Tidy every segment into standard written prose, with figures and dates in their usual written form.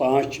5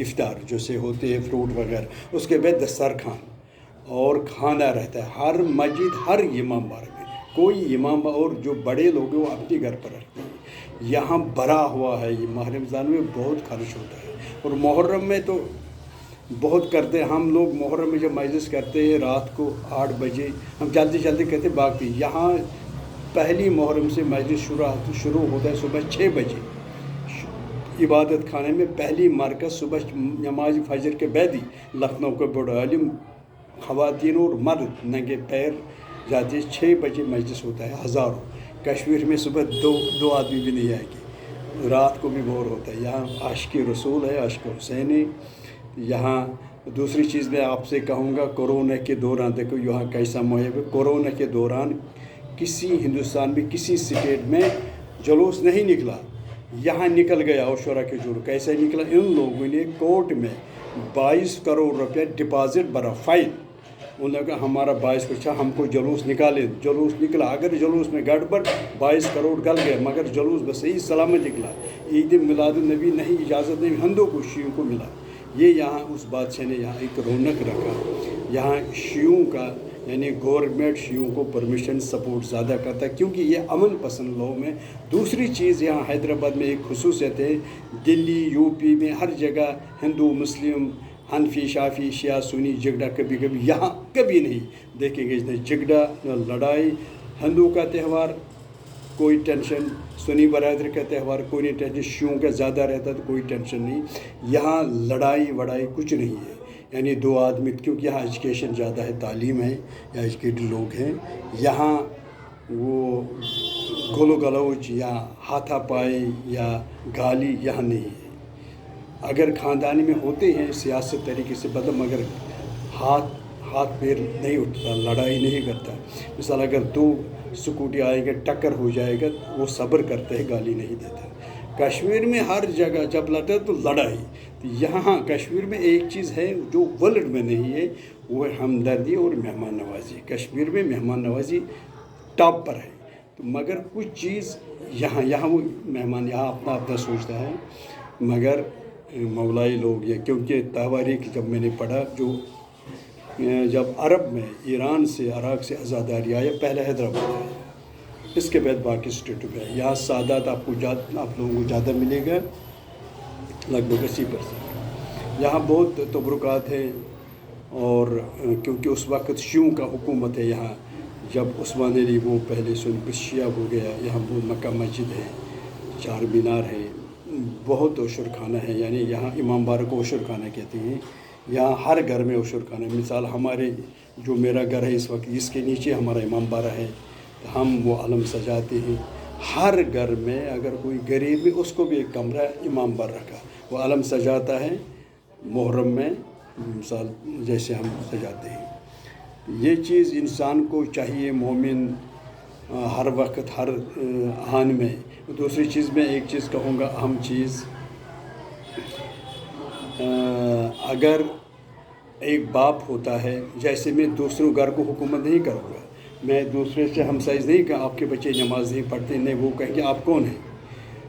افطار جیسے ہوتے ہیں فروٹ وغیرہ، اس کے بعد دسترخوان اور کھانا رہتا ہے ہر مسجد ہر امام بار میں، کوئی امام اور جو بڑے لوگ ہیں وہ اپنے گھر پر رکھتے ہیں۔ یہاں بھرا ہوا ہے، یہ ماہ رمضان میں بہت خرچ ہوتا ہے، اور محرم میں تو بہت کرتے ہیں ہم لوگ۔ محرم میں جب مجلس کرتے ہیں رات کو 8 بجے، ہم جلدی جلدی کہتے ہیں باقی یہاں پہلی محرم سے مجلس شروع ہوتا ہے صبح 6 بجے عبادت خانے میں، پہلی مرکز صبح نماز فجر کے بعد ہی لکھنؤ کے بڑے عالم خواتین اور مرد ننگے پیر جاتے ہیں، 6 بجے مجلس ہوتا ہے ہزاروں۔ کشمیر میں صبح دو آدمی بھی نہیں آئے گی، رات کو بھی بور ہوتا ہے۔ یہاں عاشق رسول ہے، عاشق حسین ہے۔ یہاں دوسری چیز میں آپ سے کہوں گا، کورونا کے دوران دیکھو یہاں کیسا مہم ہے۔ کورونا کے دوران کسی ہندوستان میں کسی اسٹیٹ میں جلوس نہیں نکلا، یہاں نکل گیا عاشورہ کے جلوس۔ کیسے نکلا؟ ان لوگوں نے کورٹ میں 22 کروڑ روپیہ ڈپازٹ بھرا، فائن۔ انہوں نے کہا ہمارا 22 اچھا ہم کو جلوس نکالے، جلوس نکلا۔ اگر جلوس میں گڑبڑ 22 کروڑ گل گئے، مگر جلوس بس صحیح سلامت نکلا۔ عید میلاد النبی نہیں، اجازت نہیں، ہندوؤں کو شیعوں کو ملا۔ یہ یہاں اس بادشاہ نے یہاں ایک رونق رکھا۔ یہاں شیعوں کا یعنی گورنمنٹ شیعوں کو پرمیشن سپورٹ زیادہ کرتا ہے، کیونکہ یہ امن پسند لوگ میں۔ دوسری چیز یہاں حیدرآباد میں ایک خصوصیت ہے، دلی یو پی میں ہر جگہ ہندو مسلم حنفی شافی شیعہ سنی جھگڑا کبھی یہاں کبھی نہیں دیکھیں گے، نہ جھگڑا نہ لڑائی۔ ہندو کا تہوار کوئی ٹینشن، سنی برادری کا تہوار کوئی نہیں ٹینشن، شیعوں کا زیادہ رہتا تو کوئی ٹینشن نہیں۔ یہاں لڑائی وڑائی کچھ نہیں ہے، یعنی دو آدمی، کیونکہ یہاں ایجوکیشن زیادہ ہے، تعلیم ہے، یا ایجوکیٹڈ لوگ ہیں۔ یہاں وہ گلو گلوچ یا ہاتھا پائی یا گالی یہاں نہیں ہے۔ اگر خاندانی میں ہوتے ہیں سیاست طریقے سے بدل، مگر ہاتھ پیر نہیں اٹھتا، لڑائی نہیں کرتا۔ مثال اگر 2 سکوٹی آئے گا ٹکر ہو جائے گا، وہ صبر کرتا ہے، گالی نہیں دیتا۔ کشمیر میں ہر جگہ جب لڑتا ہے تو لڑائی۔ تو یہاں کشمیر میں ایک چیز ہے جو ورلڈ میں نہیں ہے، وہ ہے ہمدردی اور مہمان نوازی۔ کشمیر میں مہمان نوازی ٹاپ پر ہے، تو مگر کچھ چیز یہاں وہ مہمان یہاں اپنا سوچتا ہے، مگر مولائی لوگ یہ، کیونکہ تواریخ جب میں نے پڑھا، جب عرب میں ایران سے عراق سے آزاداری آیا، پہلے حیدرآباد آیا، اس کے بعد باقی اسٹیٹوں میں آیا۔ یہاں سعادت آپ لوگوں کو زیادہ ملے گا، لگ بھگ 80%۔ یہاں بہت تبرکات ہیں، اور کیونکہ اس وقت شیعوں کا حکومت ہے یہاں، جب عثمان علی وہ پہلے سن شیعہ ہو گیا، یہاں بہت مکہ مسجد ہے، 4 مینار ہے، بہت عشر خانہ ہے، یعنی یہاں امام بارہ کو عشر خانہ کہتے ہیں۔ یہاں ہر گھر میں عشر خانہ، مثال ہمارے جو میرا گھر ہے اس وقت، اس کے نیچے ہمارا امام بارہ ہے، ہم وہ علم سجاتے ہیں۔ ہر گھر میں اگر کوئی غریب ہے اس کو بھی ایک کمرہ امام بارہ کا، وہ علم سجاتا ہے محرم میں، مثال جیسے ہم سجاتے ہیں۔ یہ چیز انسان کو چاہیے، مومن ہر وقت ہر آن میں۔ دوسری چیز میں ایک چیز کہوں گا، اہم چیز، اگر ایک باپ ہوتا ہے، جیسے میں دوسروں گھر کو حکومت نہیں کروں گا، میں دوسرے سے ہمسائز نہیں کہ آپ کے بچے نماز نہیں پڑھتے، نہیں، وہ کہیں کہ آپ کون ہیں،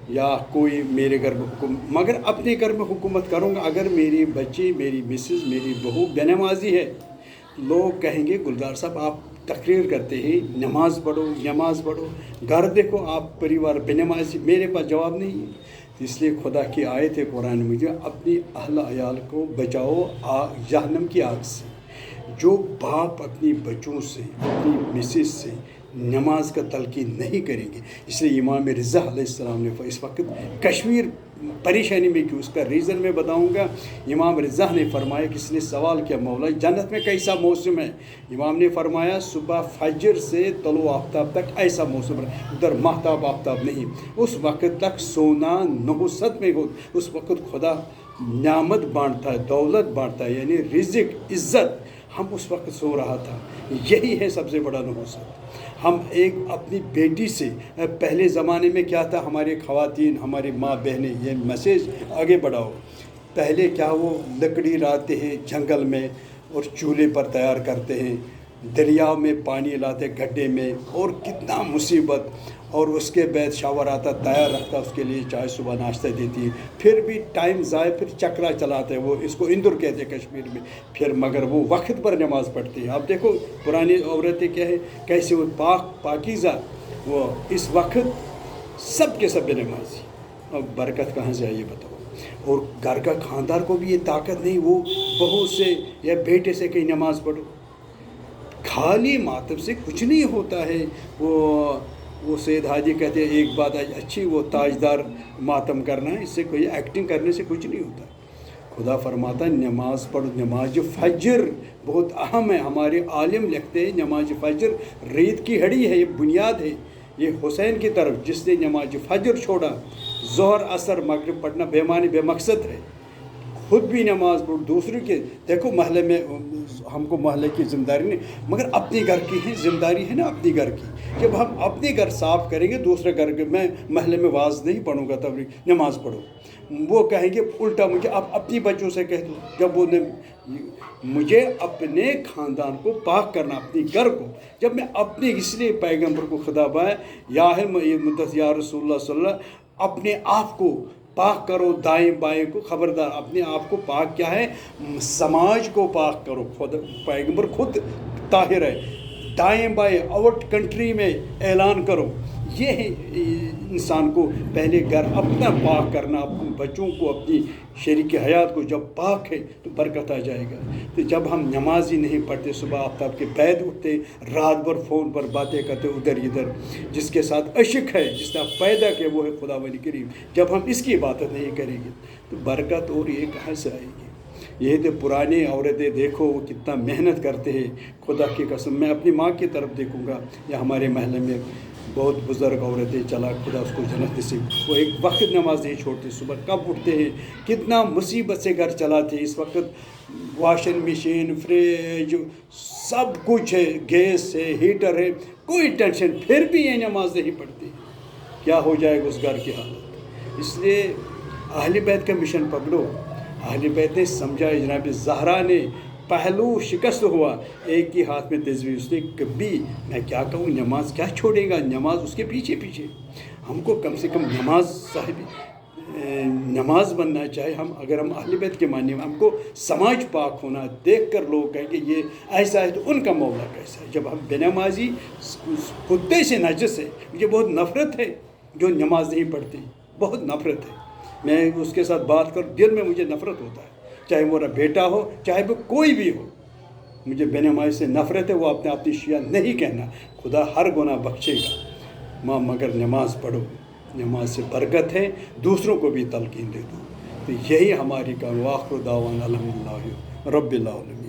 یا کوئی میرے گھر میں حکومت، مگر اپنے گھر میں حکومت کروں گا۔ اگر میری بچی، میری مسز، میری بہو بے نمازی ہے، لوگ کہیں گے گلزار صاحب آپ تقریر کرتے ہیں، نماز پڑھو، گھر دیکھو، آپ پریوار بے نمازی، میرے پاس جواب نہیں ہے۔ اس لیے خدا کی آیت ہے قرآن میں، اپنی اہل عیال کو بچاؤ جہنم کی آگ سے۔ جو باپ اپنی بچوں سے، اپنی مسز سے نماز کا تلقین نہیں کریں گے، اس لیے امام رضا علیہ السلام نے اس وقت کشمیر پریشانی میں کیوں، اس کا ریزن میں بتاؤں گا۔ امام رضا نے فرمایا، کس نے سوال کیا، مولا جنت میں کیسا موسم ہے؟ امام نے فرمایا صبح فجر سے طلوع آفتاب تک ایسا موسم ہے، ادھر ماہتاب آفتاب نہیں، اس وقت تک سونا نحوست میں ہو، اس وقت خدا نعمت بانٹتا ہے، دولت بانٹتا ہے، یعنی رزق، عزت، ہم اس وقت سو رہا تھا۔ یہی ہے سب سے بڑا نحوست۔ ہم ایک اپنی بیٹی سے، پہلے زمانے میں کیا تھا، ہماری خواتین، ہماری ماں بہنیں، یہ میسیج آگے بڑھاؤ، پہلے کیا وہ لکڑی لاتے ہیں جنگل میں اور چولہے پر تیار کرتے ہیں، دریا میں پانی لاتے گڈھے میں، اور کتنا مصیبت، اور اس کے بعد شاور آتا تیار رکھتا، اس کے لیے چائے صبح ناشتہ دیتی، پھر بھی ٹائم ضائع، پھر چکرا چلاتے، وہ اس کو اندر کہتے ہیں کشمیر میں، پھر مگر وہ وقت پر نماز پڑھتی ہے۔ اب دیکھو پرانی عورتیں کیا ہے، کیسے وہ پاکیزہ، وہ اس وقت سب کے سب نمازی، اب برکت کہاں سے آئی یہ بتاؤ؟ اور گھر کا خاندار کو بھی یہ طاقت نہیں وہ بہو سے یا بیٹے سے کہیں نماز پڑھو، خالی ماتم سے کچھ نہیں ہوتا ہے۔ وہ سید حاجی کہتے ہیں ایک بات اچھی، وہ تاجدار ماتم کرنا ہے، اس سے کوئی ایکٹنگ کرنے سے کچھ نہیں ہوتا۔ خدا فرماتا ہے نماز پڑھو، نماز فجر بہت اہم ہے۔ ہمارے عالم لکھتے ہیں نماز فجر ریت کی ہڈی ہے، یہ بنیاد ہے۔ یہ حسین کی طرف جس نے نماز فجر چھوڑا، ظہر عصر مغرب پڑھنا بے معنی بے مقصد ہے۔ خود بھی نماز پڑھو، دوسروں کے دیکھو، محلے میں ہم کو محلے کی ذمہ داری نہیں، مگر اپنے گھر کی ہے ذمہ داری ہے نا، اپنے گھر کی۔ جب ہم اپنے گھر صاف کریں گے، دوسرے گھر کے، میں محلے میں واز نہیں پڑھوں گا تبلیغ نماز پڑھو، وہ کہیں گے الٹا مجھے اب اپنی بچوں سے کہہ دو، جب وہ مجھے اپنے خاندان کو پاک کرنا، اپنے گھر کو، جب میں اپنے، اس لیے پیغمبر کو خطاب ہے یا رسول اللہ صلی اللہ علیہ وسلم، اپنے آپ کو پاک کرو، دائیں بائیں کو خبردار، اپنے آپ کو پاک کیا ہے، سماج کو پاک کرو، خود پیغمبر خود طاہر ہے، دائیں بائیں آؤٹ کنٹری میں اعلان کرو۔ یہ ہے انسان کو پہلے گھر اپنا پاک کرنا، اپنے بچوں کو، اپنی شریک حیات کو جب پاک ہے تو برکت آ جائے گا۔ تو جب ہم نماز ہی نہیں پڑھتے، صبح آفتاب کے بعد اٹھتے، رات بھر فون پر باتیں کرتے ادھر ادھر، جس کے ساتھ عشق ہے، جس نے آپ پیدا کیا وہ ہے خدا ولی کریم، جب ہم اس کی عبادت نہیں کریں گے تو برکت اور یہ کہاں سے آئے گی؟ یہ تو پرانی عورتیں دیکھو وہ کتنا محنت کرتے ہیں، خدا کی قسم میں اپنی ماں کی طرف دیکھوں گا، یا ہمارے محلے میں بہت بزرگ عورتیں، چلا خدا اس کو جنت نصیب، وہ ایک وقت نماز نہیں چھوڑتی، صبح کب اٹھتے ہیں، کتنا مصیبت سے گھر چلاتے ہیں۔ اس وقت واشنگ مشین، فریج، سب کچھ ہے، گیس ہے، ہیٹر ہے، کوئی ٹینشن، پھر بھی یہ نماز نہیں پڑھتی، کیا ہو جائے گا اس گھر کی حالت؟ اس لیے اہل بیت کا مشن پکڑو۔ اہل بیت نے سمجھا، جناب زہرا نے پہلو شکست ہوا، ایک ہی ہاتھ میں تسبیح، اس نے کبھی، میں کیا کہوں، نماز کیا چھوڑے گا، نماز اس کے پیچھے پیچھے۔ ہم کو کم سے کم نماز بننا چاہے، اگر ہم اہل بیت کے ماننے، ہم کو سماج پاک ہونا، دیکھ کر لوگ کہیں کہ یہ ایسا ہے تو ان کا مولا کیسا ہے۔ جب ہم بے نمازی کتے سے نجس ہے، مجھے بہت نفرت ہے جو نماز نہیں پڑھتی، بہت نفرت ہے، میں اس کے ساتھ بات کر دل میں مجھے نفرت ہوتا ہے، چاہے میرا بیٹا ہو، چاہے وہ کوئی بھی ہو، مجھے بے نمازی سے نفرت ہے۔ وہ اپنی شیعہ نہیں کہنا، خدا ہر گناہ بخشے گا، مگر نماز پڑھو، نماز سے برکت ہے، دوسروں کو بھی تلقین دے دو۔ تو یہی ہماری کا واخر دعوانا الحمدللہ رب العالمین۔